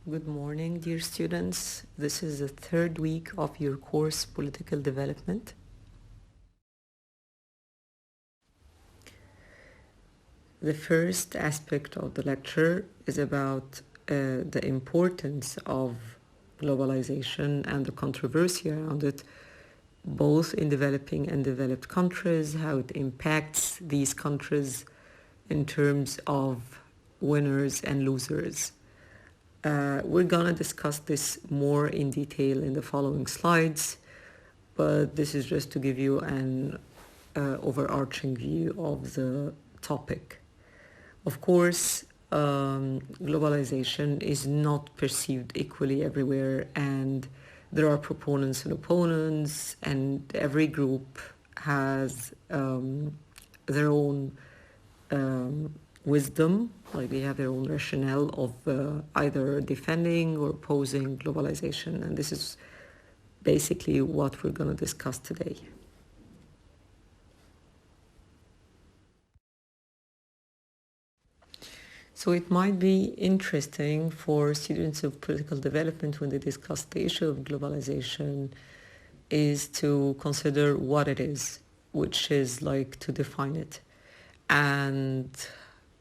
Good morning, dear students. This is the third week of your course, Political Development. The first aspect of the lecture is about the importance of globalization and the controversy around it, both in developing and developed countries, how it impacts these countries in terms of winners and losers. We're going to discuss this more in detail in the following slides, but this is just to give you an overarching view of the topic. Of course, globalization is not perceived equally everywhere, and there are proponents and opponents, and every group has their own wisdom, like they have their own rationale of either defending or opposing globalization, and this is basically what we're going to discuss today. So it might be interesting for students of political development when they discuss the issue of globalization is to consider what it is, which is like to define it. And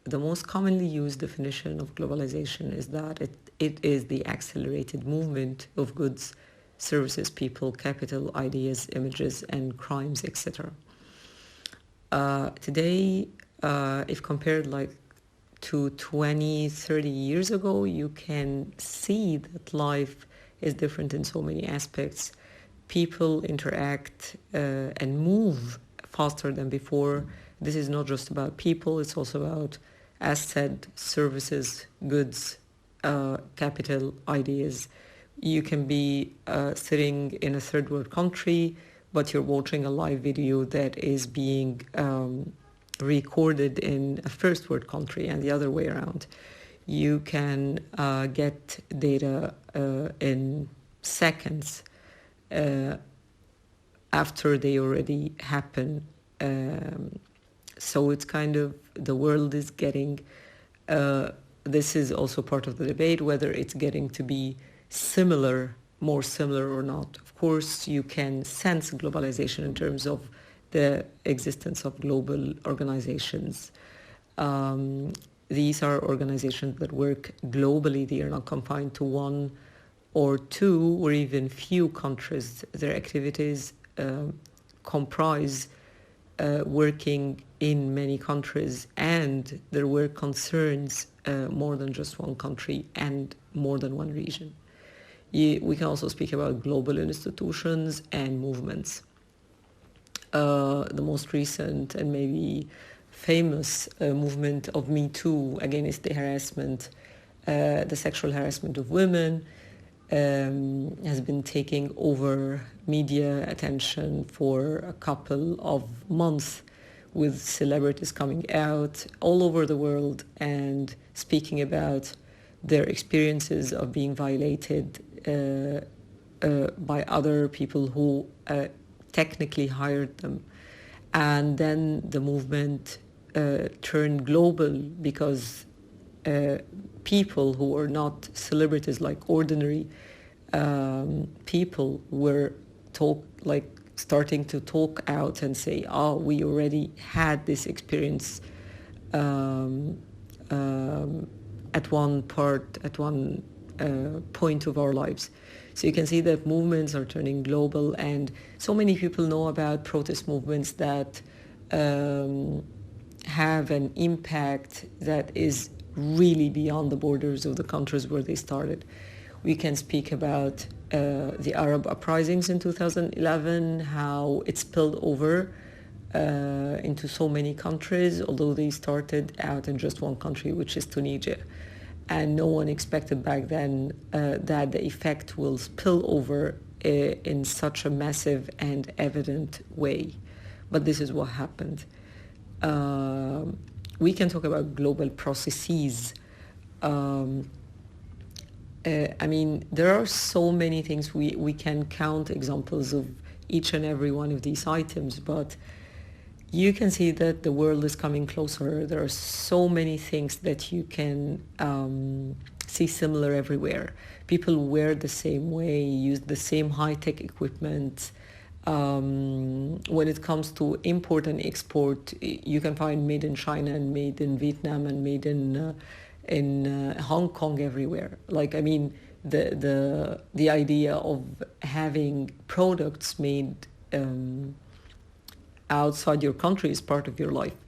the most commonly used definition of globalization is that it is the accelerated movement of goods, services, people, capital, ideas, images, and crimes, etc. Today, if compared like to 20, 30 years ago, you can see that life is different in so many aspects. People interact and move faster than before. This is not just about people, it's also about, as said, services, goods, capital, ideas. You can be sitting in a third world country, but you're watching a live video that is being recorded in a first world country and the other way around. You can get data in seconds after they already happen. So it's kind of, the world is getting, this is also part of the debate, whether it's getting to be similar, more similar or not. Of course, you can sense globalization in terms of the existence of global organizations. These are organizations that work globally. They are not confined to one or two or even few countries. Their activities comprise working in many countries, and their work concerns more than just one country and more than one region. We can also speak about global institutions and movements. The most recent and maybe famous movement of Me Too against the harassment, the sexual harassment of women, has been taking over media attention for a couple of months, with celebrities coming out all over the world and speaking about their experiences of being violated by other people who technically hired them. And then the movement turned global because people who were not celebrities, like ordinary people, were starting to talk out and say, oh, we already had this experience at one point of our lives. So you can see that movements are turning global, and so many people know about protest movements that have an impact that is really beyond the borders of the countries where they started. We can speak about the Arab uprisings in 2011, how it spilled over into so many countries, although they started out in just one country, which is Tunisia. And no one expected back then that the effect will spill over in such a massive and evident way. But this is what happened. We can talk about global processes. There are so many things. We can count examples of each and every one of these items, but you can see that the world is coming closer. There are so many things that you can see similar everywhere. People wear the same way, use the same high-tech equipment. When it comes to import and export, you can find made in China and made in Vietnam and made in Hong Kong everywhere. Like, I mean, the idea of having products made outside your country is part of your life.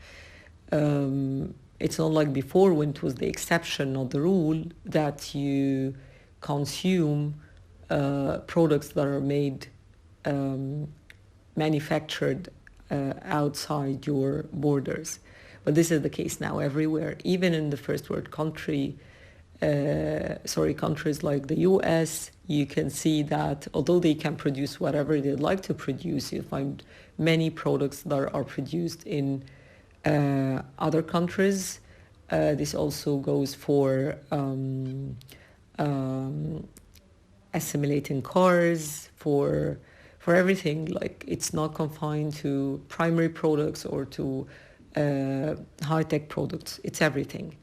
It's not like before, when it was the exception, not the rule, that you consume products that are made, manufactured outside your borders. But this is the case now everywhere, even in the first world countries like the US. You can see that although they can produce whatever they'd like to produce, you find many products that are produced in other countries. This also goes for assimilating cars, for everything. Like, it's not confined to primary products or to high-tech products. It's everything.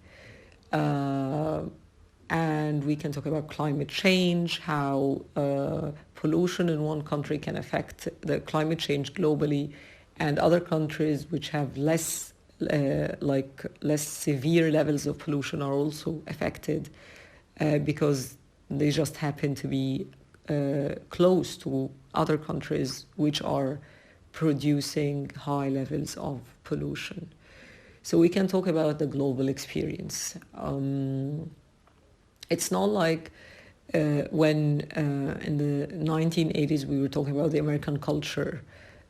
And we can talk about climate change, how pollution in one country can affect the climate change globally, and other countries which have less severe levels of pollution are also affected because they just happen to be close to other countries which are producing high levels of pollution. So we can talk about the global experience. It's not like when in the 1980s we were talking about the American culture,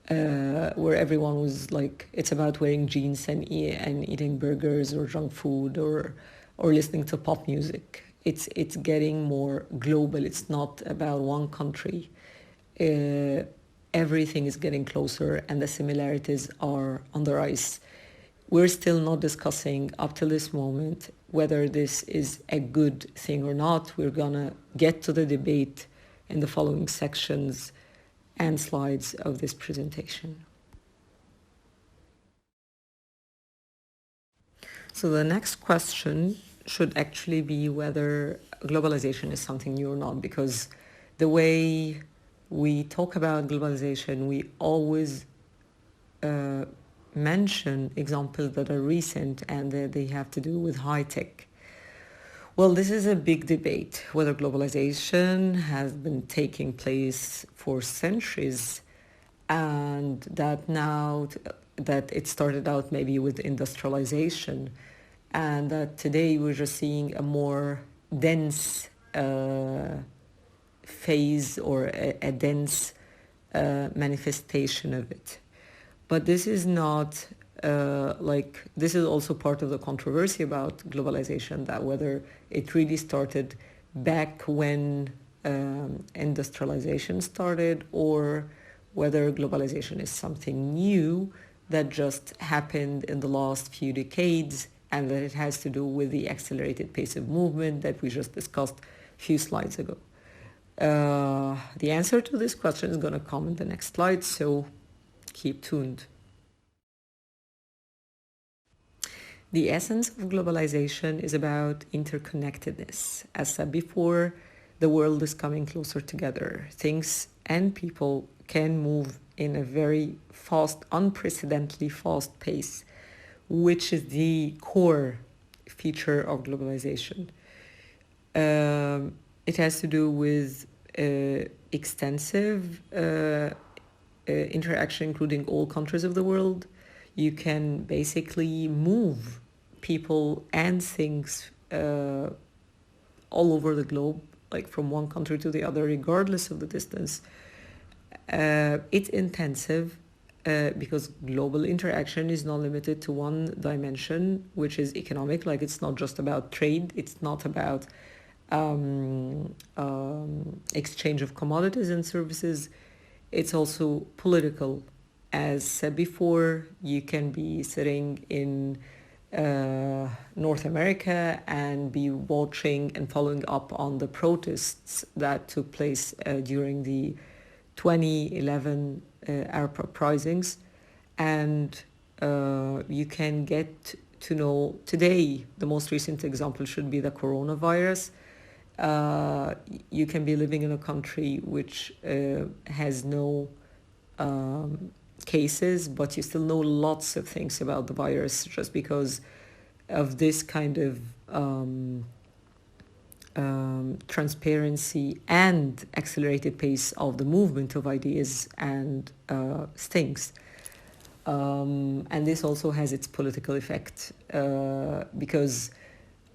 where everyone was like, it's about wearing jeans and eating burgers or junk food or listening to pop music. It's getting more global. It's not about one country. Everything is getting closer, and the similarities are on the rise. We're still not discussing up to this moment whether this is a good thing or not. We're gonna get to the debate in the following sections and slides of this presentation. So the next question should actually be whether globalization is something new or not, because the way we talk about globalization, we always mention examples that are recent and that they have to do with high tech. Well, this is a big debate, whether globalization has been taking place for centuries, and that now that it started out maybe with industrialization, and that today we're just seeing a more dense phase or a dense manifestation of it. But this is not this is also part of the controversy about globalization, that whether it really started back when industrialization started, or whether globalization is something new that just happened in the last few decades, and that it has to do with the accelerated pace of movement that we just discussed a few slides ago. The answer to this question is going to come in the next slide, so keep tuned. The essence of globalization is about interconnectedness. As said before, the world is coming closer together. Things and people can move in a very fast, unprecedentedly fast pace, which is the core feature of globalization. It has to do with extensive interaction, including all countries of the world. You can basically move people and things all over the globe, like from one country to the other, regardless of the distance. It's intensive because global interaction is not limited to one dimension, which is economic. Like, it's not just about trade. It's not about exchange of commodities and services. It's also political. As said before, you can be sitting in North America and be watching and following up on the protests that took place during the 2011 Arab uprisings, and you can get to know today. The most recent example should be the coronavirus, you can be living in a country which has no cases, but you still know lots of things about the virus just because of this kind of transparency and accelerated pace of the movement of ideas and things. And this also has its political effect because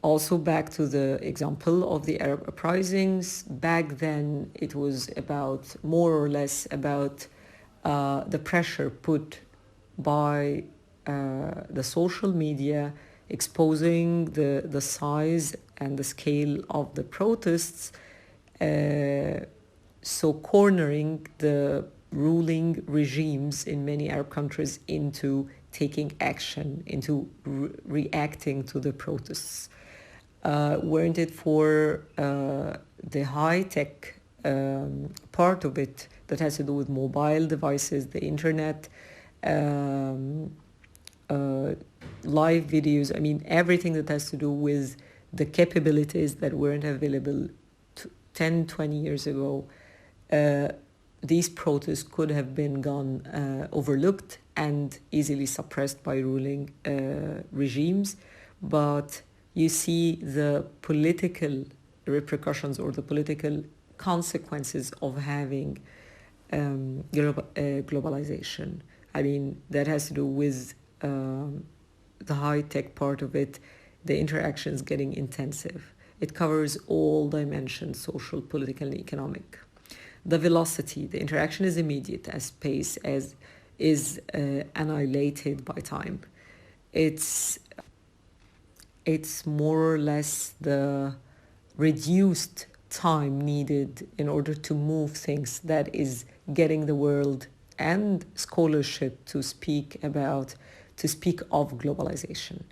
also back to the example of the Arab uprisings, back then it was about more or less about the pressure put by the social media exposing the size and the scale of the protests, so cornering the ruling regimes in many Arab countries into taking action, into reacting to the protests. Weren't it for the high-tech part of it that has to do with mobile devices, the internet, live videos, I mean, everything that has to do with the capabilities that weren't available 10, 20 years ago, these protests could have been gone overlooked and easily suppressed by ruling regimes. But you see the political repercussions or the political consequences of having globalization. I mean, that has to do with the high-tech part of it, the interactions getting intensive. It covers all dimensions, social, political, and economic. The velocity, the interaction is immediate as space as is annihilated by time. It's more or less the reduced time needed in order to move things that is getting the world and scholarship to speak of globalization.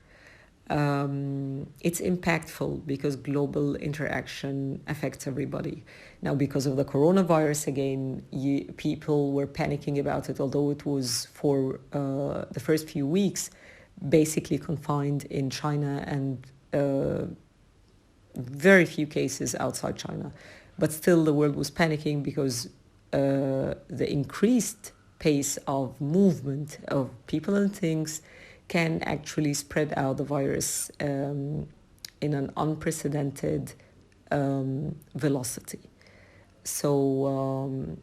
It's impactful because global interaction affects everybody. Now, because of the coronavirus, again, people were panicking about it, although it was for the first few weeks basically confined in China and very few cases outside China. But still, the world was panicking because the increased pace of movement of people and things can actually spread out the virus in an unprecedented velocity. So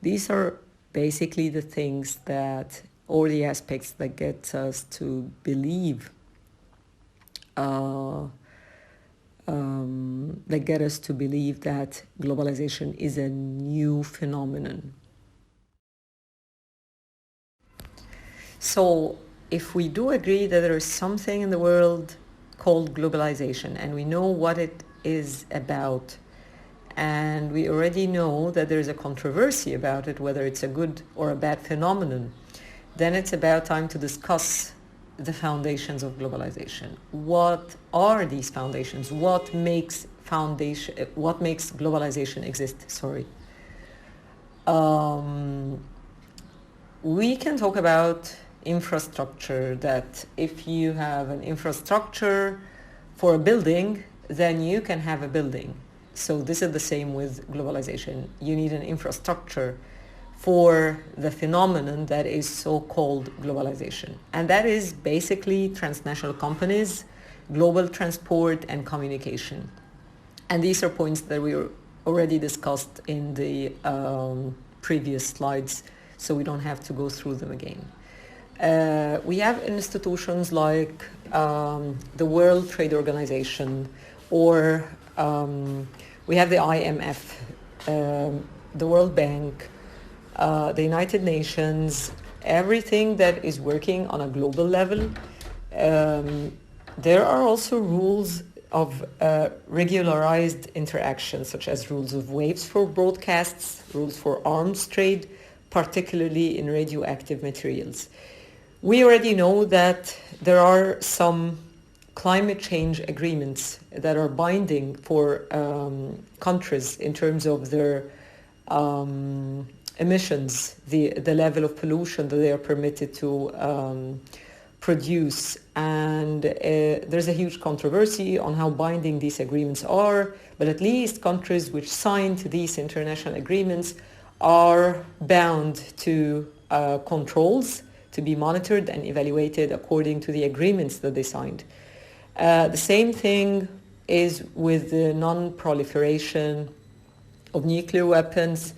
these are basically the things that, or the aspects that get us to believe, that globalization is a new phenomenon. So if we do agree that there is something in the world called globalization and we know what it is about, and we already know that there is a controversy about it, whether it's a good or a bad phenomenon, then it's about time to discuss the foundations of globalization. What are these foundations? What makes globalization exist? We can talk about infrastructure, that if you have an infrastructure for a building, then you can have a building. So this is the same with globalization. You need an infrastructure for the phenomenon that is so-called globalization. And that is basically transnational companies, global transport, and communication. And these are points that we already discussed in the previous slides, so we don't have to go through them again. We have institutions like the World Trade Organization, or we have the IMF, the World Bank, the United Nations, everything that is working on a global level. There are also rules of regularized interaction, such as rules of waves for broadcasts, rules for arms trade, particularly in radioactive materials. We already know that there are some climate change agreements that are binding for countries in terms of their emissions, the level of pollution that they are permitted to produce. And there's a huge controversy on how binding these agreements are, but at least countries which signed these international agreements are bound to controls to be monitored and evaluated according to the agreements that they signed. The same thing is with the non-proliferation of nuclear weapons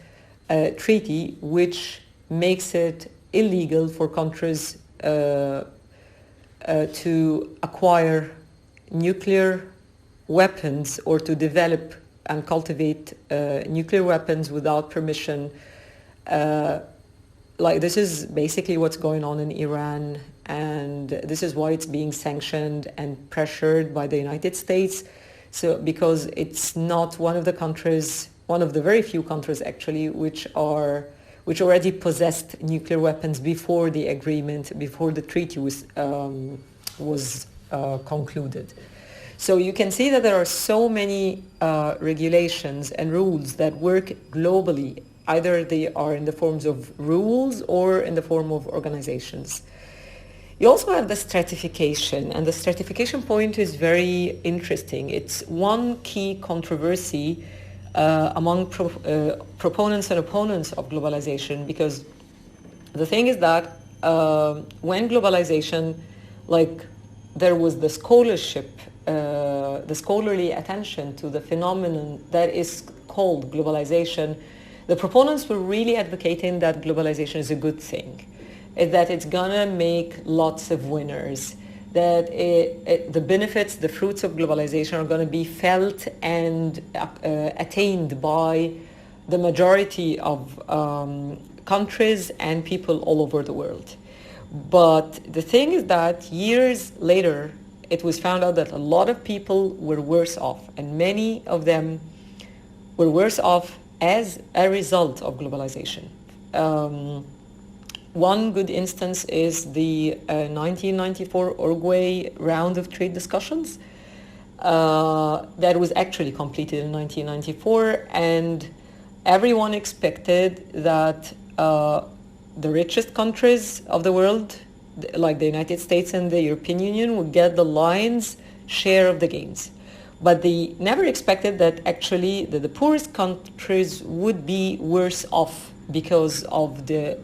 treaty, which makes it illegal for countries to acquire nuclear weapons or to develop and cultivate nuclear weapons without permission. Like this is basically what's going on in Iran, and this is why it's being sanctioned and pressured by the United States. So because it's not one of the countries, one of the very few countries actually, which already possessed nuclear weapons before the agreement, before the treaty was concluded. So you can see that there are so many regulations and rules that work globally. Either they are in the forms of rules or in the form of organizations. You also have the stratification, and the stratification point is very interesting. It's one key controversy among proponents and opponents of globalization, because the thing is that when globalization, like there was the scholarship, the scholarly attention to the phenomenon that is called globalization, the proponents were really advocating that globalization is a good thing, that it's gonna make lots of winners, that the benefits, the fruits of globalization are gonna be felt and attained by the majority of countries and people all over the world. But the thing is that years later, it was found out that a lot of people were worse off, and many of them were worse off as a result of globalization. One good instance is the 1994 Uruguay round of trade discussions that was actually completed in 1994, and everyone expected that the richest countries of the world, like the United States and the European Union, would get the lion's share of the gains. But they never expected that actually the poorest countries would be worse off because of the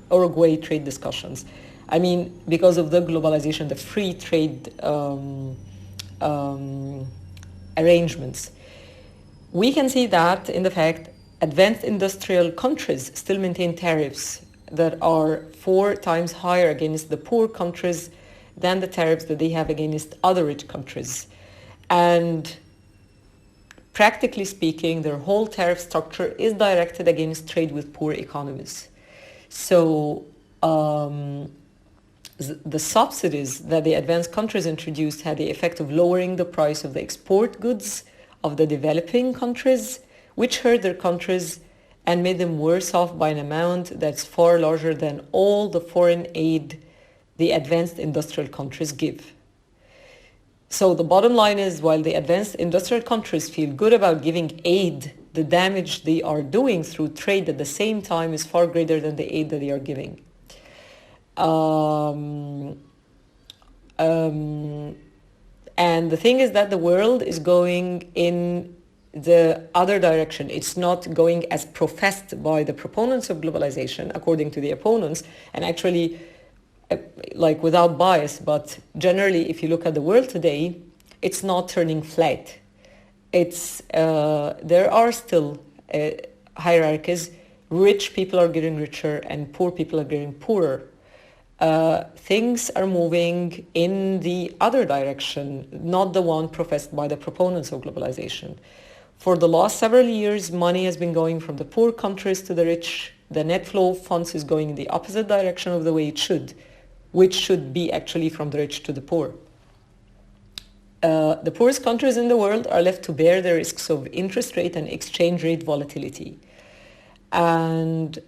Uruguay trade discussions. I mean, because of the globalization, the free trade arrangements. We can see that in the fact advanced industrial countries still maintain tariffs that are 4 times higher against the poor countries than the tariffs that they have against other rich countries. And practically speaking, their whole tariff structure is directed against trade with poor economies. So the subsidies that the advanced countries introduced had the effect of lowering the price of the export goods of the developing countries, which hurt their countries and made them worse off by an amount that's far larger than all the foreign aid the advanced industrial countries give. So the bottom line is, while the advanced industrial countries feel good about giving aid, the damage they are doing through trade at the same time is far greater than the aid that they are giving. And the thing is that the world is going in the other direction. It's not going as professed by the proponents of globalization, according to the opponents, and actually like without bias, but generally if you look at the world today, it's not turning flat. It's there are still hierarchies. Rich people are getting richer and poor people are getting poorer. Things are moving in the other direction, not the one professed by the proponents of globalization. For the last several years, money has been going from the poor countries to the rich. The net flow of funds is going in the opposite direction of the way it should, which should be actually from the rich to the poor. The poorest countries in the world are left to bear the risks of interest rate and exchange rate volatility. And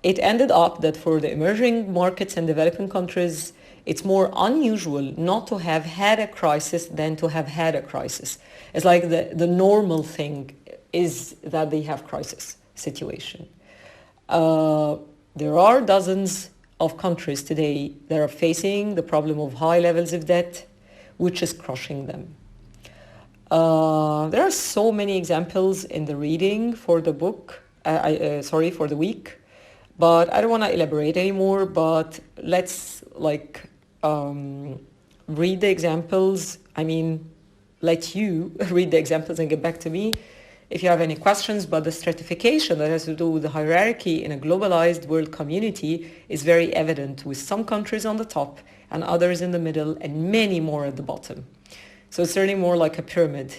it ended up that for the emerging markets and developing countries, it's more unusual not to have had a crisis than to have had a crisis. It's like the normal thing is that they have crisis situation. there are dozens of countries today that are facing the problem of high levels of debt, which is crushing them. There are so many examples in the reading for the book, for the week, but I don't want to elaborate anymore, but let's read the examples. Let you read the examples and get back to me if you have any questions. But the stratification that has to do with the hierarchy in a globalized world community is very evident, with some countries on the top and others in the middle and many more at the bottom. So it's certainly more like a pyramid.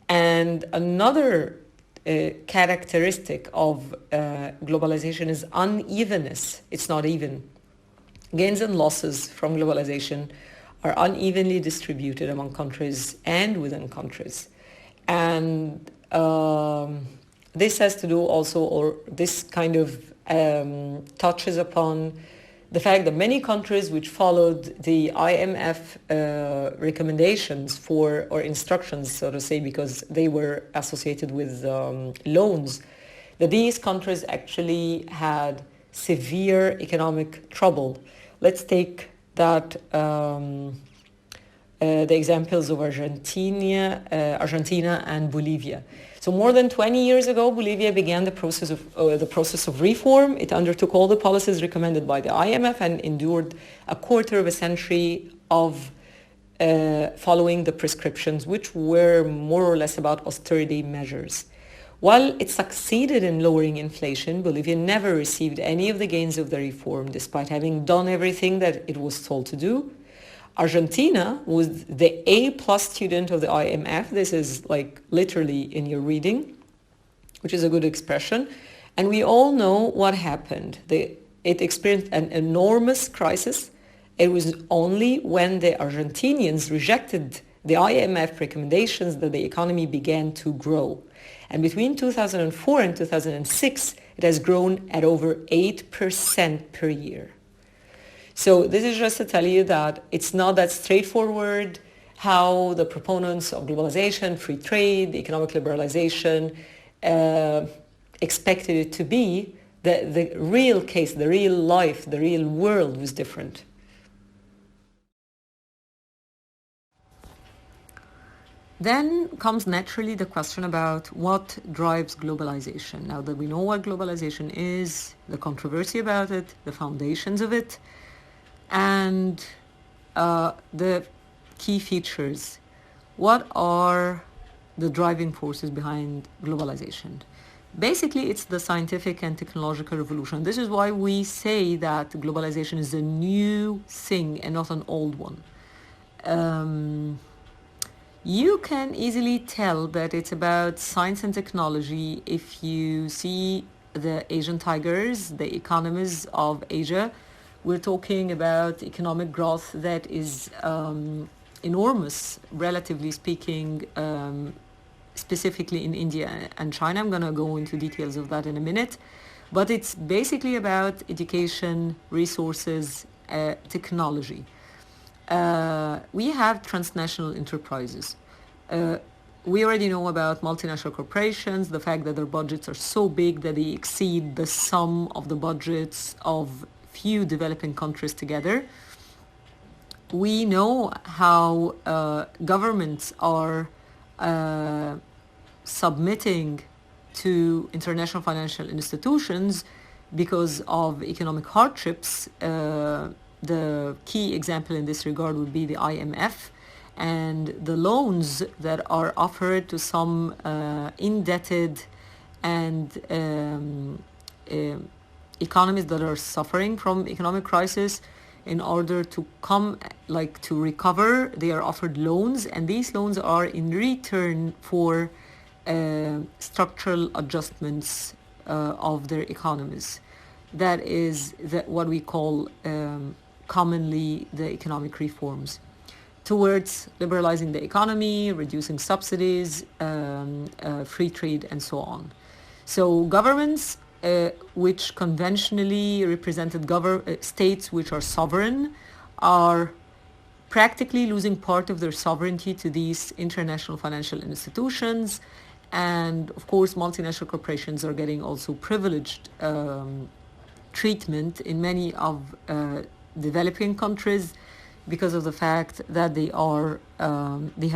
And another characteristic of globalization is unevenness. It's not even. Gains and losses from globalization are unevenly distributed among countries and within countries. And this has to do also, or this kind of touches upon the fact that many countries which followed the IMF recommendations or instructions, so to say, because they were associated with loans, that these countries actually had severe economic trouble. Let's take that the examples of Argentina and Bolivia. So more than 20 years ago, Bolivia began the process of reform. It undertook all the policies recommended by the IMF and endured a quarter of a century of following the prescriptions, which were more or less about austerity measures. While it succeeded in lowering inflation, Bolivia never received any of the gains of the reform, despite having done everything that it was told to do. Argentina was the A+ student of the IMF. This is literally in your reading, which is a good expression. And we all know what happened. It experienced an enormous crisis. It was only when the Argentinians rejected the IMF recommendations that the economy began to grow. And between 2004 and 2006, it has grown at over 8% per year. So this is just to tell you that it's not that straightforward how the proponents of globalization, free trade, the economic liberalization expected it to be. The real case, the real life, the real world was different. Then comes naturally the question about what drives globalization. Now that we know what globalization is, the controversy about it, the foundations of it, and the key features. What are the driving forces behind globalization? Basically, it's the scientific and technological revolution. This is why we say that globalization is a new thing and not an old one. You can easily tell that it's about science and technology if you see the Asian tigers, the economies of Asia. We're talking about economic growth that is enormous, relatively speaking, specifically in India and China. I'm going to go into details of that in a minute. But it's basically about education, resources, technology. We have transnational enterprises. We already know about multinational corporations, the fact that their budgets are so big that they exceed the sum of the budgets of few developing countries together. We know how governments are submitting to international financial institutions because of economic hardships. The key example in this regard would be the IMF and the loans that are offered to some indebted and economies that are suffering from economic crisis. In order to to recover, they are offered loans, and these loans are in return for structural adjustments of their economies. That is what we call commonly the economic reforms towards liberalizing the economy, reducing subsidies, free trade, and so on. So governments which conventionally represented states which are sovereign are practically losing part of their sovereignty to these international financial institutions. And of course, multinational corporations are getting also privileged treatment in many of developing countries because of the fact that they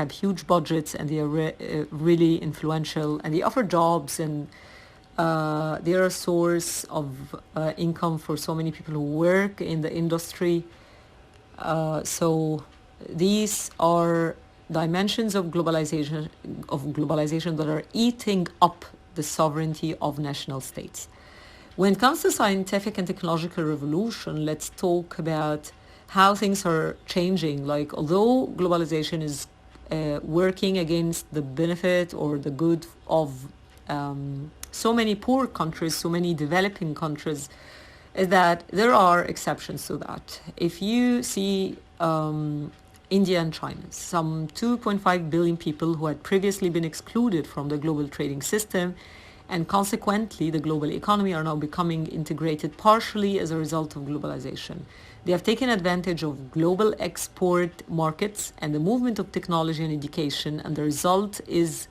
have huge budgets and they are really influential, and they offer jobs, and they are a source of income for so many people who work in the industry. So these are dimensions of globalization that are eating up the sovereignty of national states. When it comes to scientific and technological revolution, let's talk about how things are changing. Like, although globalization is working against the benefit or the good of so many poor countries, so many developing countries, is that there are exceptions to that. If you see India and China, some 2.5 billion people who had previously been excluded from the global trading system, and consequently the global economy, are now becoming integrated partially as a result of globalization. They have taken advantage of global export markets and the movement of technology and education, and the result is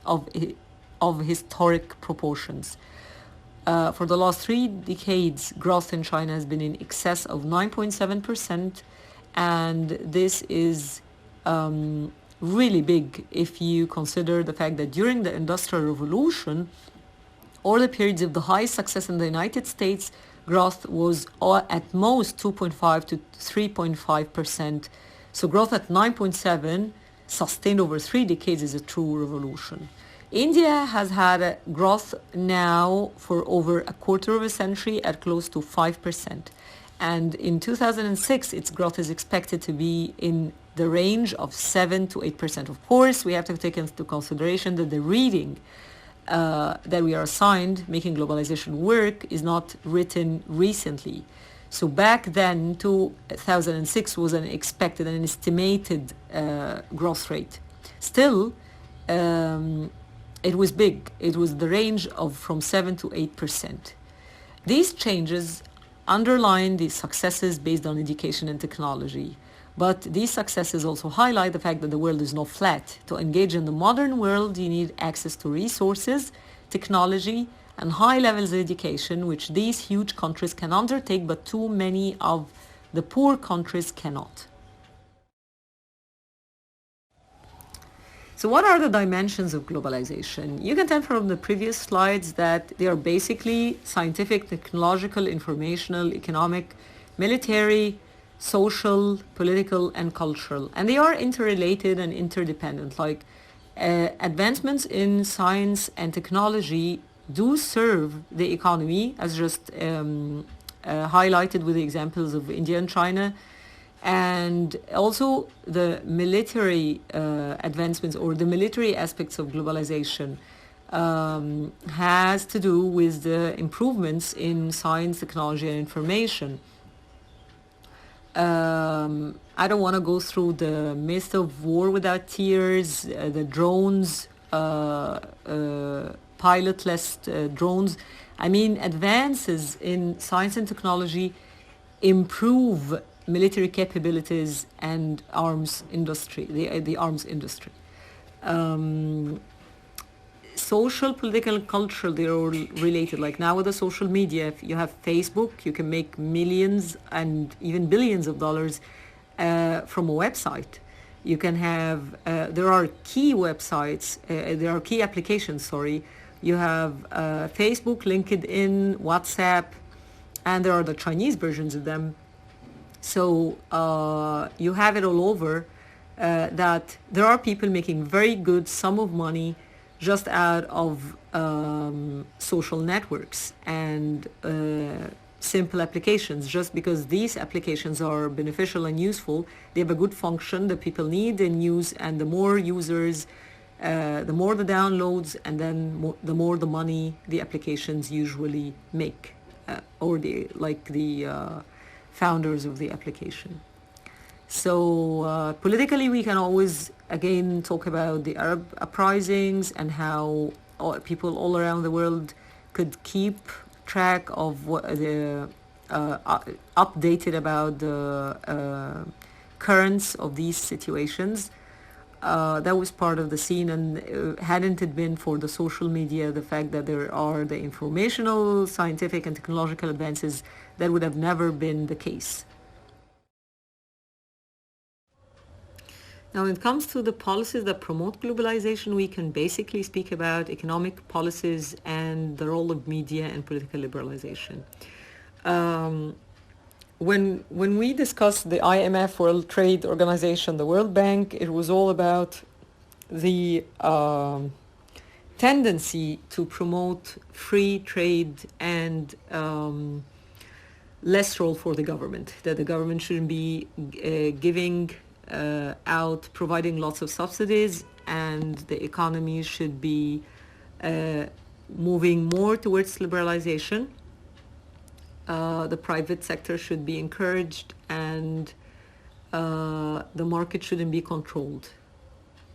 of historic proportions. For the last 3 decades, growth in China has been in excess of 9.7%, and this is really big if you consider the fact that during the Industrial Revolution, or the periods of the highest success in the United States, growth was at most 2.5 to 3.5%. So growth at 9.7, sustained over 3 decades, is a true revolution. India has had a growth now for over a quarter of a century at close to 5%. And in 2006, its growth is expected to be in the range of 7 to 8%. Of course, we have to take into consideration that the reading that we are assigned, making globalization work, is not written recently. So back then, 2006 was an expected and an estimated growth rate. Still, it was big. It was the range of from 7 to 8%. These changes underline the successes based on education and technology. But these successes also highlight the fact that the world is not flat. To engage in the modern world, you need access to resources, technology, and high levels of education, which these huge countries can undertake, but too many of the poor countries cannot. So what are the dimensions of globalization? You can tell from the previous slides that they are basically scientific, technological, informational, economic, military, social, political, and cultural. And they are interrelated and interdependent. Like advancements in science and technology do serve the economy, as just highlighted with the examples of India and China. And also the military advancements or the military aspects of globalization has to do with the improvements in science, technology, and information. I don't want to go through the myth of war without tears, the drones, pilotless drones. I mean, advances in science and technology improve military capabilities and arms industry, the arms industry. Social, political, and cultural, they're all related. Like now with the social media, if you have Facebook, you can make millions and even billions of dollars from a website. You can have, there are key websites, there are key applications, sorry. You have Facebook, LinkedIn, WhatsApp, and there are the Chinese versions of them. So you have it all over that there are people making very good sum of money just out of social networks and simple applications. Just because these applications are beneficial and useful, they have a good function that people need and use, and the more users, the more the downloads, and then the more the money the applications usually make, or the founders of the application. So politically, we can always again talk about the Arab uprisings and how people all around the world could keep track of what the updated about the currents of these situations. that was part of the scene, and hadn't it been for the social media, the fact that there are the informational, scientific, and technological advances, that would have never been the case. Now, when it comes to the policies that promote globalization, we can basically speak about economic policies and the role of media and political liberalization. When we discussed the IMF, World Trade Organization, the World Bank, it was all about the tendency to promote free trade and less role for the government, that the government shouldn't be giving out, providing lots of subsidies, and the economy should be moving more towards liberalization. The private sector should be encouraged, and the market shouldn't be controlled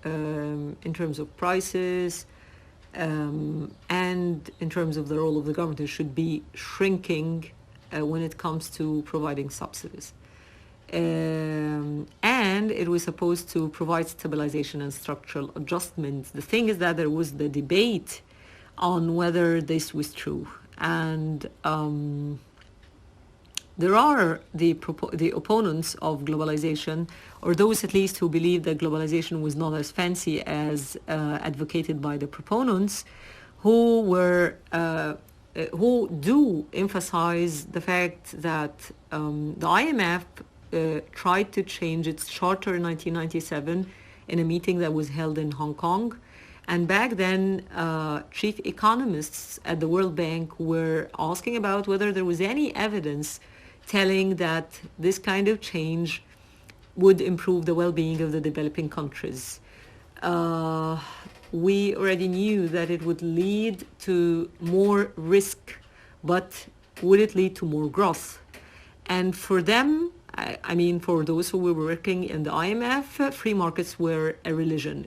in terms of prices, and in terms of the role of the government. It should be shrinking when it comes to providing subsidies. And it was supposed to provide stabilization and structural adjustments. The thing is that there was the debate on whether this was true. And there are the opponents of globalization, or those at least who believe that globalization was not as fancy as advocated by the proponents, who do emphasize the fact that the IMF tried to change its charter in 1997 in a meeting that was held in Hong Kong. And back then, chief economists at the World Bank were asking about whether there was any evidence telling that this kind of change would improve the well-being of the developing countries. We already knew that it would lead to more risk, but would it lead to more growth? And for them, I mean, for those who were working in the IMF, free markets were a religion.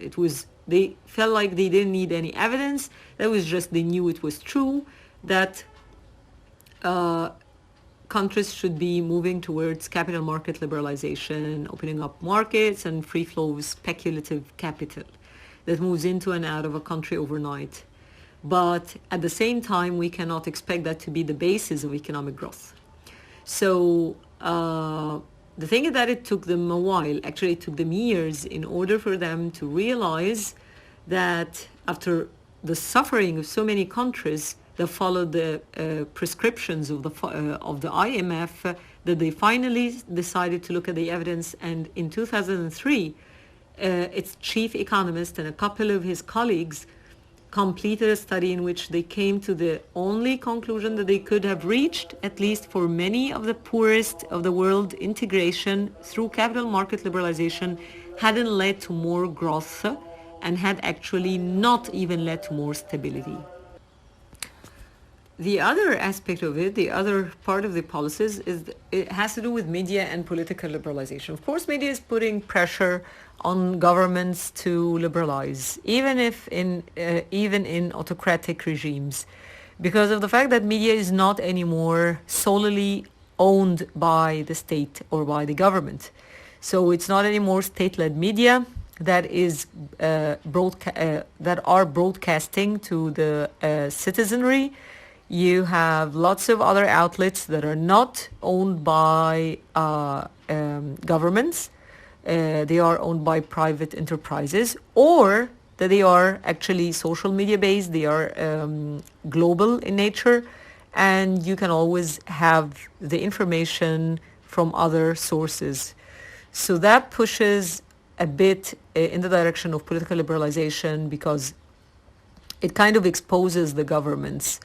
They felt like they didn't need any evidence. That was just, they knew it was true, that countries should be moving towards capital market liberalization, opening up markets and free flow of speculative capital that moves into and out of a country overnight. But at the same time, we cannot expect that to be the basis of economic growth. So the thing is that it took them a while, actually it took them years, in order for them to realize that after the suffering of so many countries that followed the prescriptions of the IMF, that they finally decided to look at the evidence. And in 2003, its chief economist and a couple of his colleagues completed a study in which they came to the only conclusion that they could have reached, at least for many of the poorest of the world. Integration through capital market liberalization hadn't led to more growth and had actually not even led to more stability. The other aspect of it, the other part of the policies, it has to do with media and political liberalization. Of course, media is putting pressure on governments to liberalize, even in autocratic regimes, because of the fact that media is not anymore solely owned by the state or by the government. So it's not anymore state-led media that are broadcasting to the citizenry. You have lots of other outlets that are not owned by governments. They are owned by private enterprises, or that they are actually social media based. They are global in nature, and you can always have the information from other sources. So that pushes a bit in the direction of political liberalization, because it kind of exposes the governments.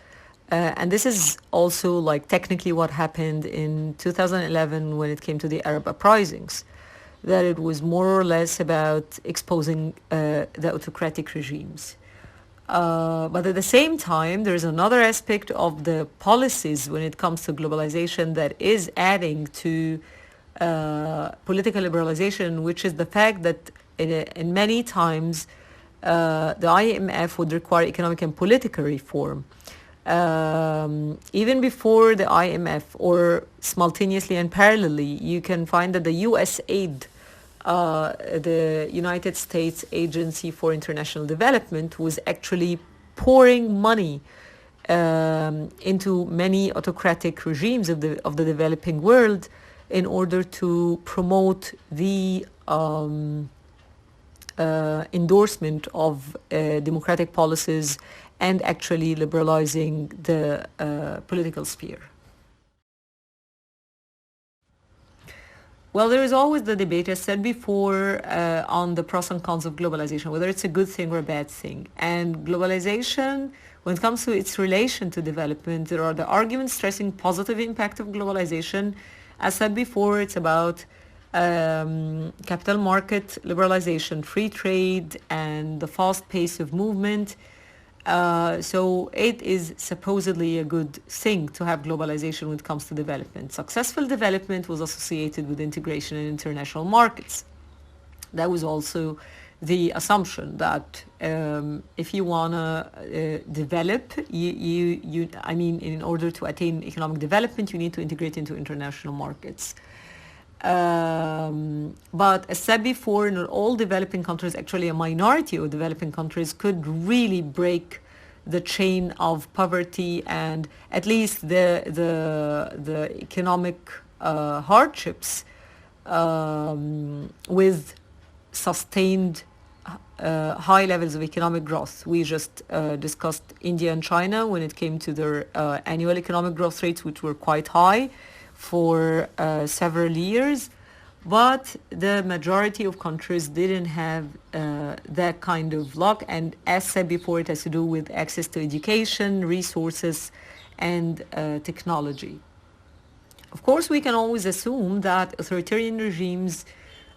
And this is also like technically what happened in 2011 when it came to the Arab uprisings, that it was more or less about exposing the autocratic regimes. But at the same time, there's another aspect of the policies when it comes to globalization that is adding to political liberalization, which is the fact that in many times the IMF would require economic and political reform. Even before the IMF, or simultaneously and parallelly, you can find that the US aid the United States Agency for International Development was actually pouring money into many autocratic regimes of the developing world in order to promote the endorsement of democratic policies and actually liberalizing the political sphere. Well, there is always the debate, as said before, on the pros and cons of globalization, whether it's a good thing or a bad thing. And globalization, when it comes to its relation to development, there are the arguments stressing positive impact of globalization. As said before, it's about capital market liberalization, free trade, and the fast pace of movement. So it is supposedly a good thing to have globalization when it comes to development. Successful development was associated with integration in international markets. That was also the assumption that if you want to develop, in order to attain economic development, you need to integrate into international markets. But as said before, not all developing countries, actually a minority of developing countries, could really break the chain of poverty and at least the economic hardships with sustained high levels of economic growth. We just discussed India and China when it came to their annual economic growth rates, which were quite high for several years, but the majority of countries didn't have that kind of luck, and as said before, it has to do with access to education, resources, and technology. Of course, we can always assume that authoritarian regimes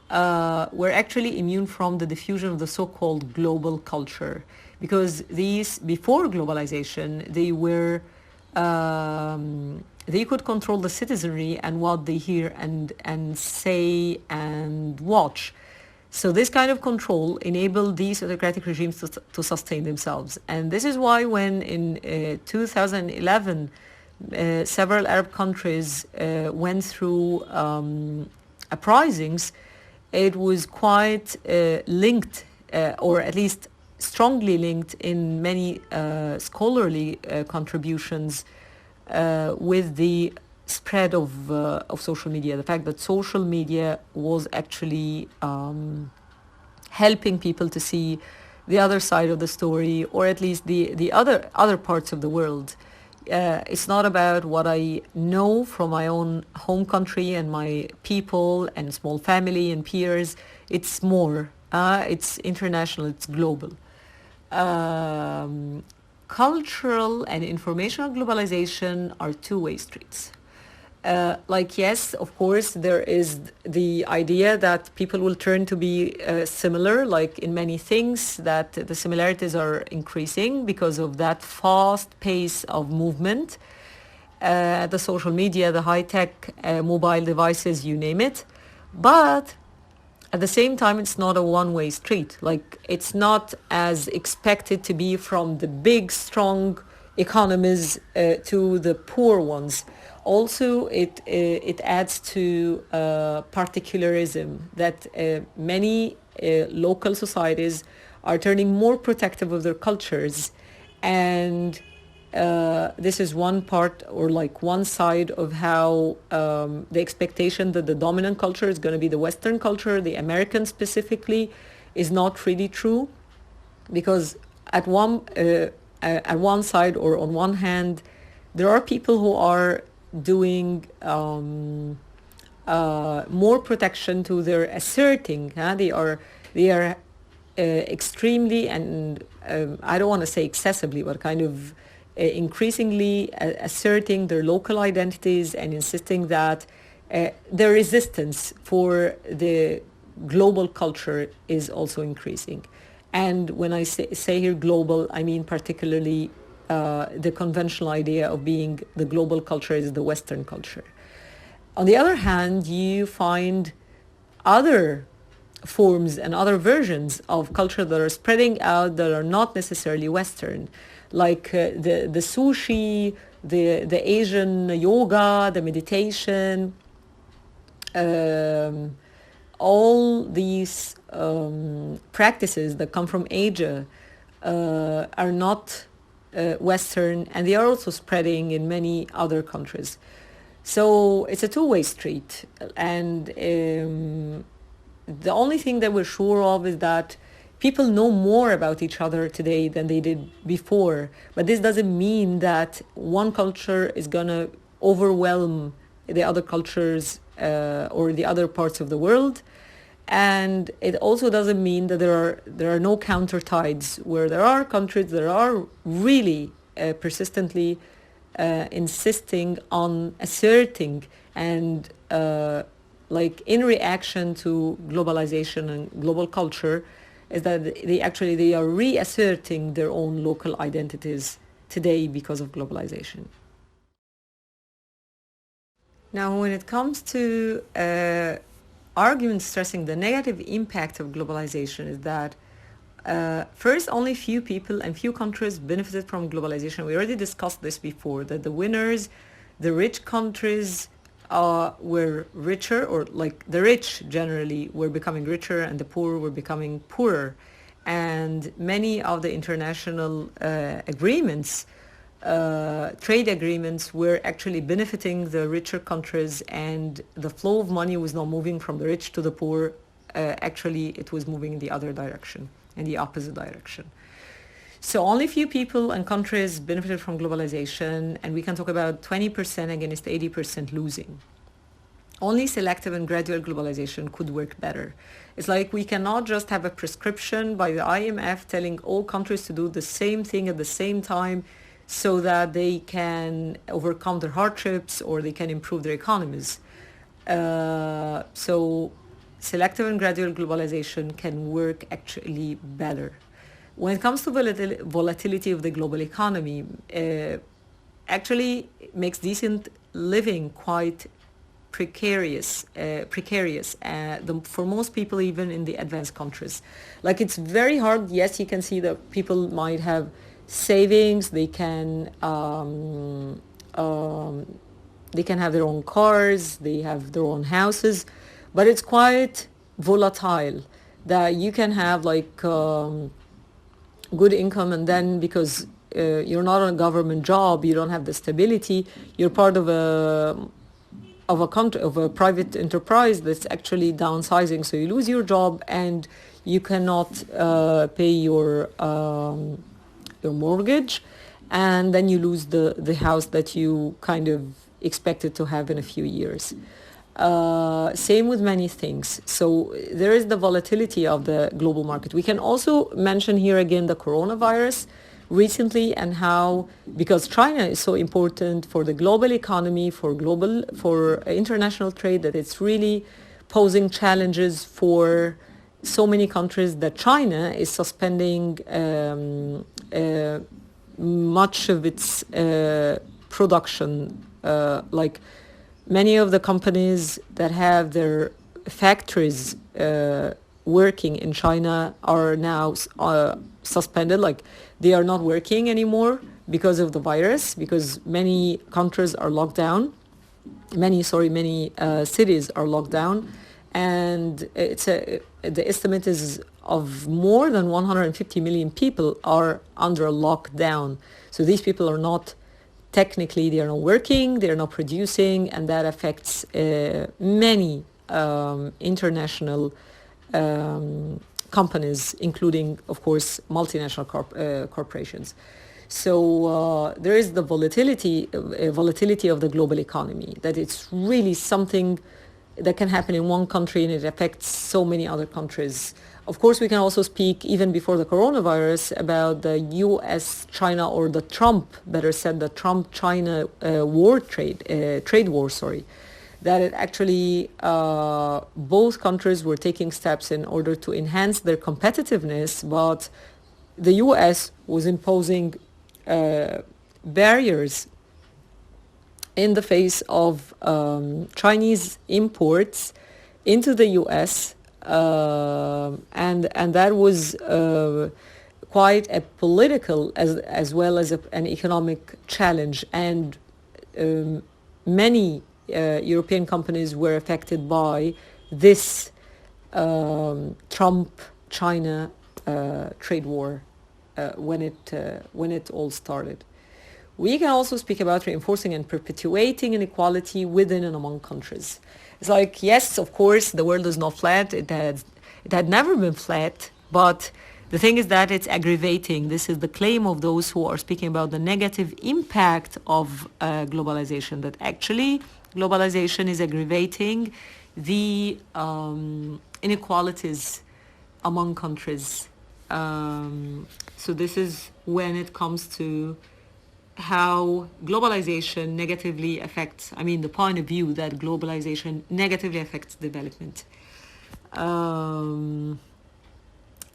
were actually immune from the diffusion of the so-called global culture, because these, before globalization, they could control the citizenry and what they hear and say and watch. So this kind of control enabled these autocratic regimes to sustain themselves. And this is why when in 2011, several Arab countries went through uprisings, it was quite linked, or at least strongly linked in many scholarly contributions with the spread of social media, the fact that social media was actually helping people to see the other side of the story, or at least the other parts of the world. It's not about what I know from my own home country and my people and small family and peers. It's more. It's international. It's global. Cultural and informational globalization are two-way streets. Yes, of course, there is the idea that people will turn to be similar, like in many things, that the similarities are increasing because of that fast pace of movement, the social media, the high-tech mobile devices, you name it. But at the same time, it's not a one-way street. Like, it's not as expected to be from the big, strong economies to the poor ones. Also, it adds to particularism, that many local societies are turning more protective of their cultures, and this is one part, or like one side of how the expectation that the dominant culture is going to be the Western culture, the American specifically, is not really true, because at one side, or on one hand, there are people who are doing more protection to their asserting. They are extremely, and I don't want to say excessively, but kind of increasingly asserting their local identities and insisting that their resistance for the global culture is also increasing. And when I say here global, I mean particularly the conventional idea of being the global culture is the Western culture. On the other hand, you find other forms and other versions of culture that are spreading out that are not necessarily Western, like the sushi, the Asian yoga, the meditation, all these practices that come from Asia are not Western, and they are also spreading in many other countries. So it's a two-way street, and the only thing that we're sure of is that people know more about each other today than they did before. But this doesn't mean that one culture is going to overwhelm the other cultures or the other parts of the world. And it also doesn't mean that there are no counter tides, where there are countries that are really persistently insisting on asserting and like in reaction to globalization and global culture, is that they are reasserting their own local identities today because of globalization. Now, when it comes to arguments stressing the negative impact of globalization, is that first, only few people and few countries benefited from globalization. We already discussed this before, that the winners, the rich countries, were richer, or like the rich generally were becoming richer and the poor were becoming poorer. And many of the international agreements, trade agreements, were actually benefiting the richer countries, and the flow of money was not moving from the rich to the poor. Actually, it was moving in the other direction, in the opposite direction. So only few people and countries benefited from globalization, and we can talk about 20% against 80% losing. Only selective and gradual globalization could work better. It's like we cannot just have a prescription by the IMF telling all countries to do the same thing at the same time so that they can overcome their hardships or they can improve their economies. So selective and gradual globalization can work actually better. When it comes to volatility of the global economy, actually makes decent living quite precarious for most people, even in the advanced countries. Like, it's very hard. Yes, you can see that people might have savings, they can have their own cars, they have their own houses, but it's quite volatile that you can have like good income, and then because you're not on a government job, you don't have the stability, you're part of a private enterprise that's actually downsizing, so you lose your job and you cannot pay your mortgage, and then you lose the house that you kind of expected to have in a few years. Same with many things. So there is the volatility of the global market. We can also mention here again the coronavirus recently, and how, because China is so important for the global economy, for international trade, that it's really posing challenges for so many countries, that China is suspending much of its production. Like many of the companies that have their factories working in China are now suspended, like they are not working anymore because of the virus, because many countries are locked down, many cities are locked down, and the estimate is of more than 150 million people are under lockdown. So these people are not, technically they are not working, they are not producing, and that affects many international companies, including, of course, multinational corporations. So there is the volatility of the global economy, that it's really something that can happen in one country and it affects so many other countries. Of course, we can also speak, even before the coronavirus, about the US-China, or the Trump, better said, the Trump-China trade war, that it actually both countries were taking steps in order to enhance their competitiveness, but the US was imposing barriers in the face of Chinese imports into the US, and that was quite a political as well as an economic challenge, and many European companies were affected by this Trump-China trade war when it all started. We can also speak about reinforcing and perpetuating inequality within and among countries. It's like, yes, of course, the world is not flat. It had never been flat, but the thing is that it's aggravating. This is the claim of those who are speaking about the negative impact of globalization, that actually globalization is aggravating the inequalities among countries. So this is when it comes to how globalization negatively affects, the point of view that globalization negatively affects development.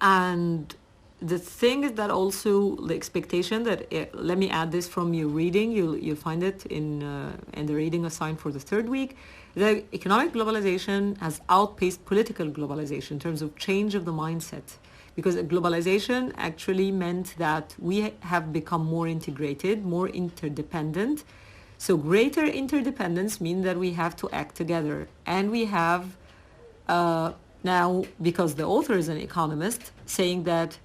And the thing is that also the expectation that, let me add this from your reading, you'll find it in the reading assigned for the third week, that economic globalization has outpaced political globalization in terms of change of the mindset. Because globalization actually meant that we have become more integrated, more interdependent. So greater interdependence means that we have to act together. And we have now, because the author is an economist, saying that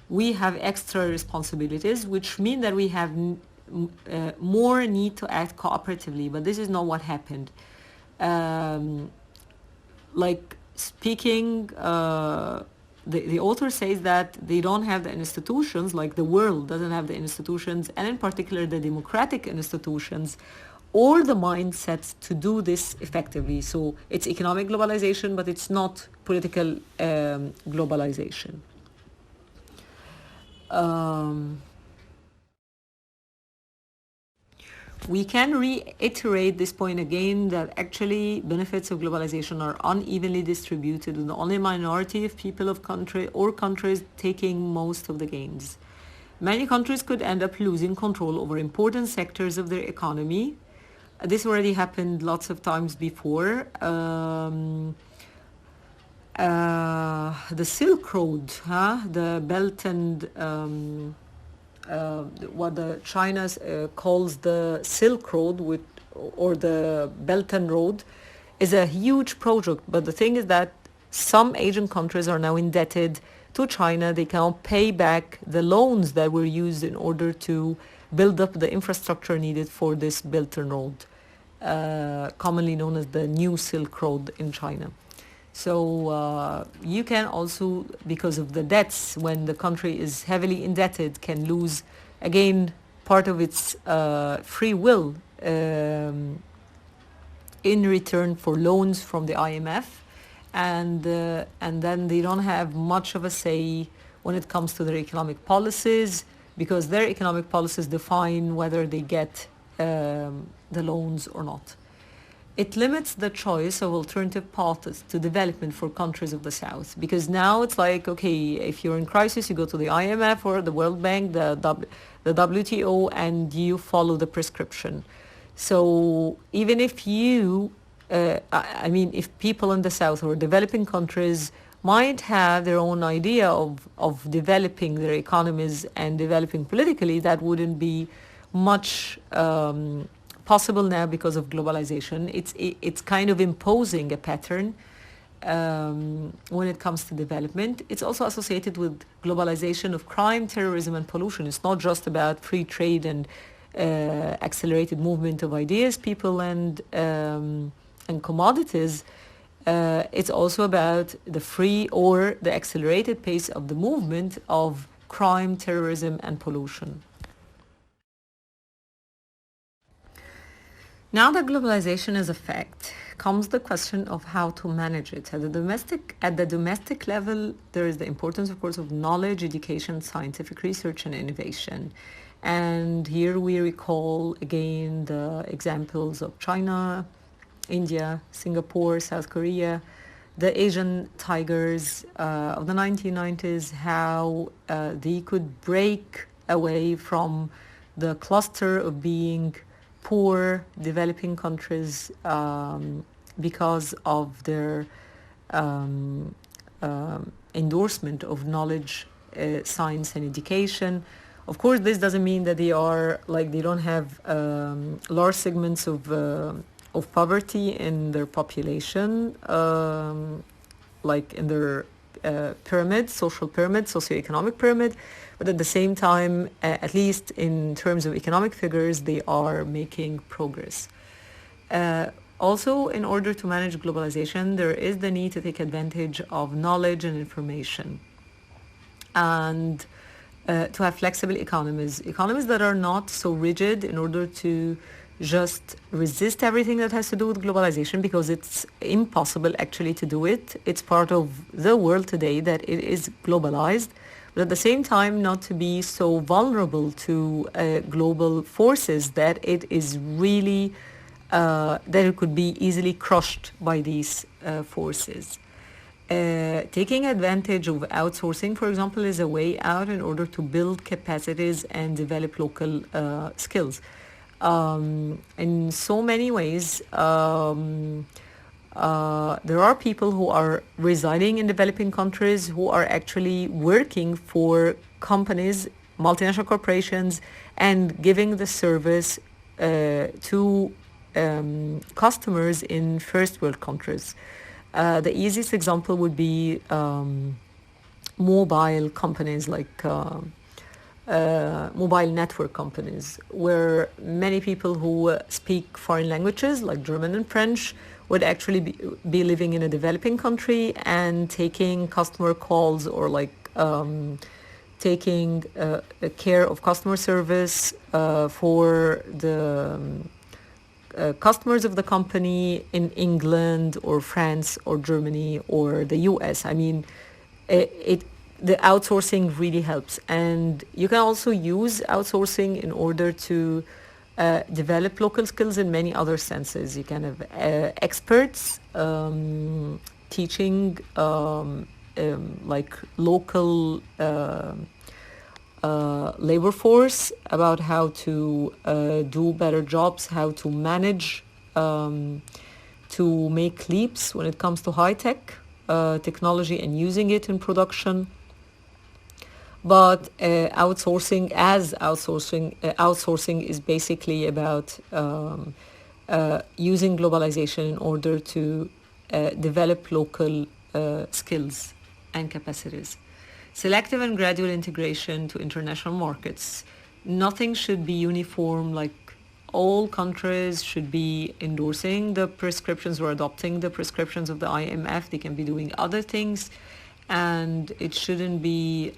we have extra responsibilities, which mean that we have more need to act cooperatively. But this is not what happened. The author says that they don't have the institutions, like the world doesn't have the institutions, and in particular the democratic institutions, or the mindsets to do this effectively. So it's economic globalization, but it's not political globalization. We can reiterate this point again, that actually benefits of globalization are unevenly distributed, and only a minority of people of countries taking most of the gains. Many countries could end up losing control over important sectors of their economy. This already happened lots of times before. The Silk Road, the Belt and what the China calls the Silk Road, or the Belt and Road, is a huge project. But the thing is that some Asian countries are now indebted to China. They cannot pay back the loans that were used in order to build up the infrastructure needed for this Belt and Road, commonly known as the New Silk Road in China. So you can also, because of the debts, when the country is heavily indebted, can lose, again, part of its free will in return for loans from the IMF. And then they don't have much of a say when it comes to their economic policies, because their economic policies define whether they get the loans or not. It limits the choice of alternative paths to development for countries of the South, because now it's like, okay, if you're in crisis, you go to the IMF or the World Bank, the WTO, and you follow the prescription. So even if if people in the South or developing countries might have their own idea of developing their economies and developing politically, that wouldn't be much possible now because of globalization. It's kind of imposing a pattern when it comes to development. It's also associated with globalization of crime, terrorism, and pollution. It's not just about free trade and accelerated movement of ideas, people, and commodities. It's also about the free or the accelerated pace of the movement of crime, terrorism, and pollution. Now that globalization is a fact, comes the question of how to manage it. At the domestic level, there is the importance, of course, of knowledge, education, scientific research, and innovation. And here we recall again the examples of China, India, Singapore, South Korea, the Asian tigers of the 1990s, how they could break away from the cluster of being poor developing countries because of their endorsement of knowledge, science, and education. Of course, this doesn't mean that they don't have large segments of poverty in their population. like in their pyramid, social pyramid, socioeconomic pyramid, but at the same time, at least in terms of economic figures, they are making progress. Also, in order to manage globalization, there is the need to take advantage of knowledge and information, and to have flexible economies that are not so rigid, in order to just resist everything that has to do with globalization, because it's impossible actually to do it. It's part of the world today that it is globalized, but at the same time not to be so vulnerable to global forces that it is really that it could be easily crushed by these forces. Taking advantage of outsourcing, for example, is a way out in order to build capacities and develop local skills. In so many ways, there are people who are residing in developing countries who are actually working for companies, multinational corporations, and giving the service to customers in first world countries. The easiest example would be mobile companies like mobile network companies, where many people who speak foreign languages like German and French would actually be living in a developing country and taking customer calls, or like taking care of customer service for the customers of the company in England or France or Germany or the US. I mean, the outsourcing really helps. And you can also use outsourcing in order to develop local skills in many other senses. You can have experts teaching like local labor force about how to do better jobs, how to manage, to make leaps when it comes to high-tech technology and using it in production. But outsourcing is basically about using globalization in order to develop local skills and capacities. Selective and gradual integration to international markets. Nothing should be uniform, like all countries should be endorsing the prescriptions or adopting the prescriptions of the IMF. They can be doing other things, and it shouldn't be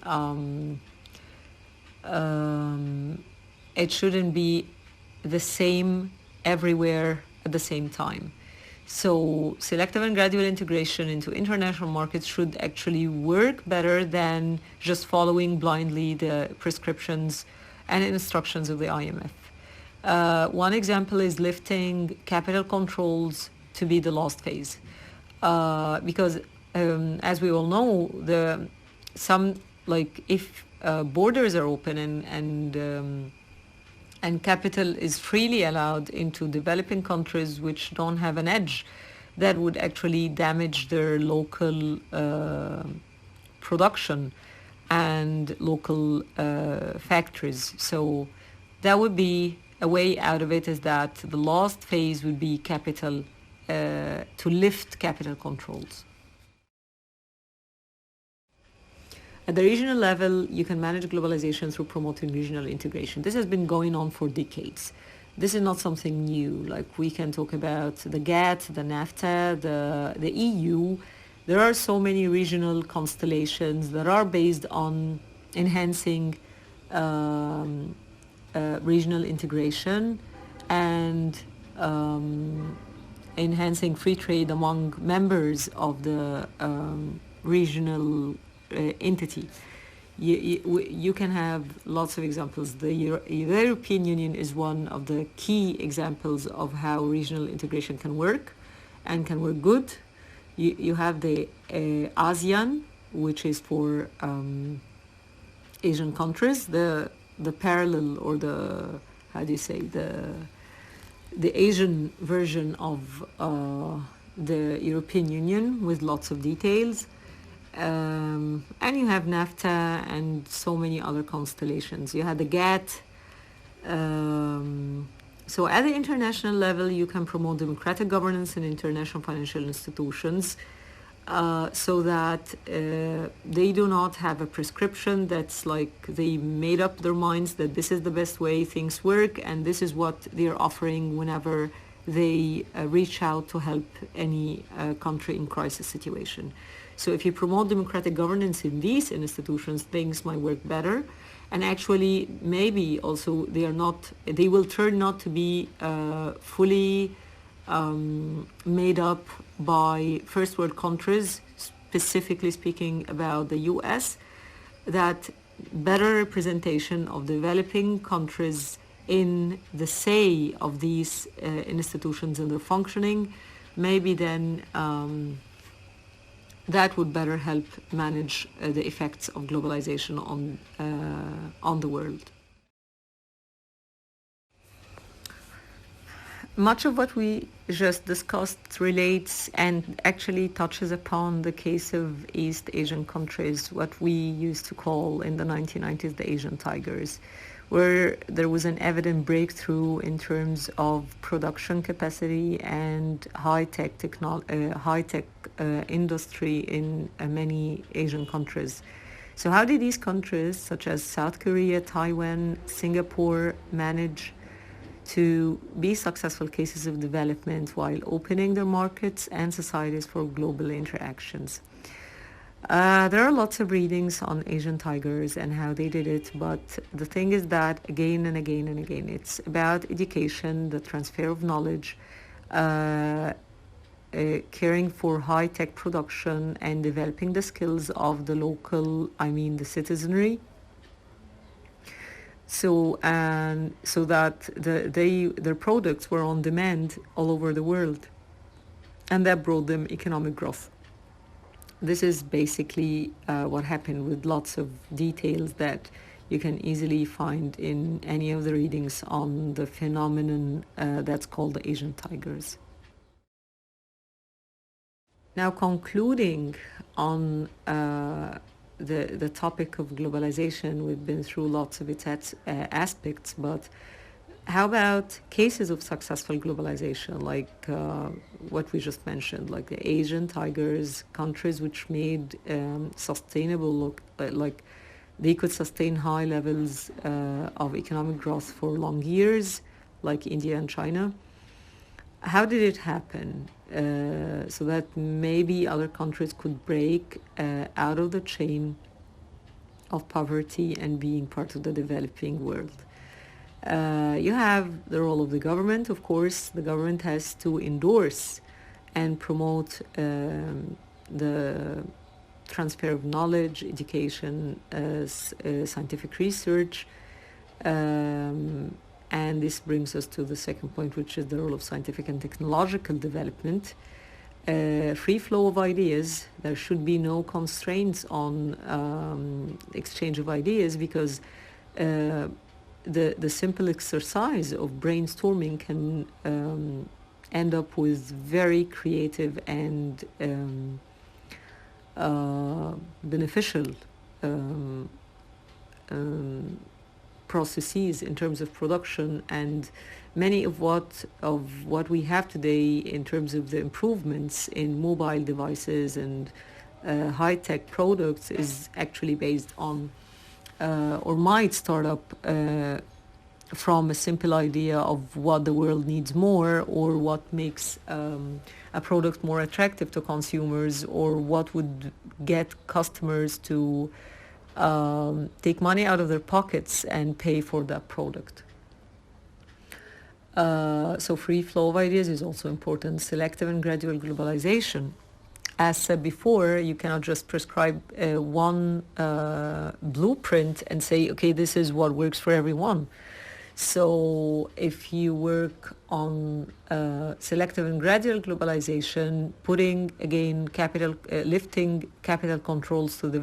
the same everywhere at the same time. So selective and gradual integration into international markets should actually work better than just following blindly the prescriptions and instructions of the IMF. One example is lifting capital controls to be the last phase, because as we all know, if borders are open and capital is freely allowed into developing countries which don't have an edge, that would actually damage their local production and local factories. So that would be a way out of it, is that the last phase would be capital, to lift capital controls. At the regional level, you can manage globalization through promoting regional integration. This has been going on for decades. This is not something new. Like, we can talk about the GATT, the NAFTA, the EU. There are so many regional constellations that are based on enhancing regional integration and enhancing free trade among members of the regional entity. You can have lots of examples. The European Union is one of the key examples of how regional integration can work and can work good. You have the ASEAN, which is for Asian countries, the parallel, or the Asian version of the European Union, with lots of details. And you have NAFTA and so many other constellations. You have the GATT. So at the international level, you can promote democratic governance in international financial institutions. so that they do not have a prescription that's like they made up their minds that this is the best way things work and this is what they're offering whenever they reach out to help any country in crisis situation. So if you promote democratic governance in these institutions, things might work better. And actually, maybe also they will turn not to be fully made up by first world countries, specifically speaking about the US, that better representation of developing countries in the say of these institutions and their functioning, maybe then that would better help manage the effects of globalization on the world. Much of what we just discussed relates and actually touches upon the case of East Asian countries, what we used to call in the 1990s the Asian tigers, where there was an evident breakthrough in terms of production capacity and high-tech industry in many Asian countries. So how did these countries, such as South Korea, Taiwan, Singapore, manage to be successful cases of development while opening their markets and societies for global interactions? There are lots of readings on Asian tigers and how they did it, but the thing is that again and again and again, it's about education, the transfer of knowledge, caring for high-tech production and developing the skills of the local, the citizenry. So that their products were on demand all over the world, and that brought them economic growth. This is basically what happened, with lots of details that you can easily find in any of the readings on the phenomenon that's called the Asian tigers. Now, concluding on the topic of globalization, we've been through lots of its aspects, but how about cases of successful globalization, like what we just mentioned, like the Asian tigers, countries which made sustainable, like they could sustain high levels of economic growth for long years, like India and China? How did it happen? So that maybe other countries could break out of the chain of poverty and being part of the developing world. You have the role of the government, of course. The government has to endorse and promote the transfer of knowledge, education, scientific research. And this brings us to the second point, which is the role of scientific and technological development. Free flow of ideas. There should be no constraints on exchange of ideas, because the simple exercise of brainstorming can end up with very creative and beneficial processes in terms of production, and many of what we have today in terms of the improvements in mobile devices and high-tech products is actually based on or might start up from a simple idea of what the world needs more, or what makes a product more attractive to consumers, or what would get customers to take money out of their pockets and pay for that product. So free flow of ideas is also important. Selective and gradual globalization. As said before, you cannot just prescribe one blueprint and say, okay, this is what works for everyone. So if you work on selective and gradual globalization, putting again lifting capital controls till the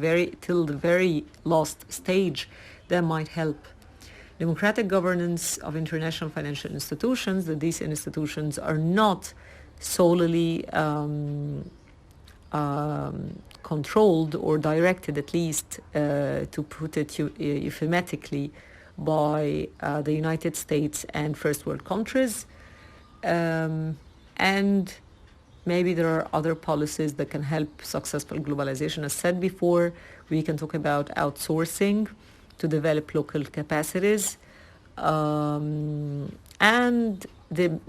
very last stage, that might help. Democratic governance of international financial institutions, that these institutions are not solely controlled or directed, at least to put it euphemistically, by the United States and first world countries, and maybe there are other policies that can help successful globalization. As said before, we can talk about outsourcing to develop local capacities. And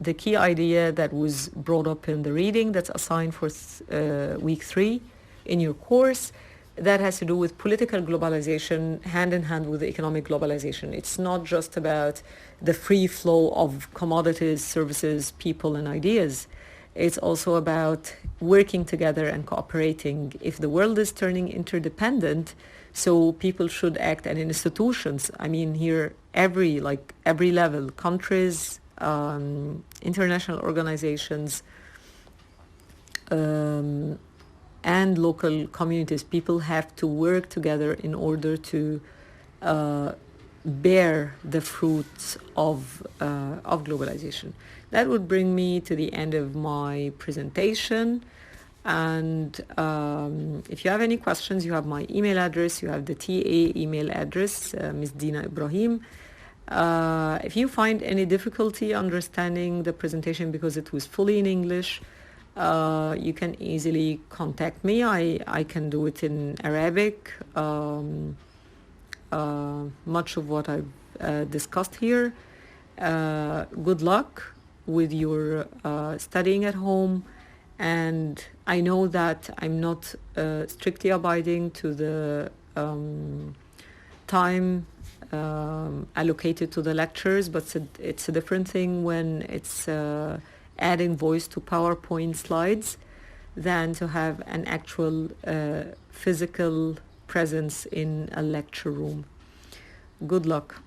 the key idea that was brought up in the reading that's assigned for week 3 in your course, that has to do with political globalization hand in hand with the economic globalization. It's not just about the free flow of commodities, services, people, and ideas. It's also about working together and cooperating. If the world is turning interdependent, so people should act, and institutions, I mean here every level, countries, international organizations, and local communities, people have to work together in order to bear the fruits of globalization. That would bring me to the end of my presentation. And if you have any questions, you have my email address, you have the TA email address, Ms. Dina Ibrahim. If you find any difficulty understanding the presentation because it was fully in English, you can easily contact me. I can do it in Arabic. Much of what I've discussed here. Good luck with your studying at home. And I know that I'm not strictly abiding to the time allocated to the lectures, but it's a different thing when it's adding voice to PowerPoint slides than to have an actual physical presence in a lecture room. Good luck.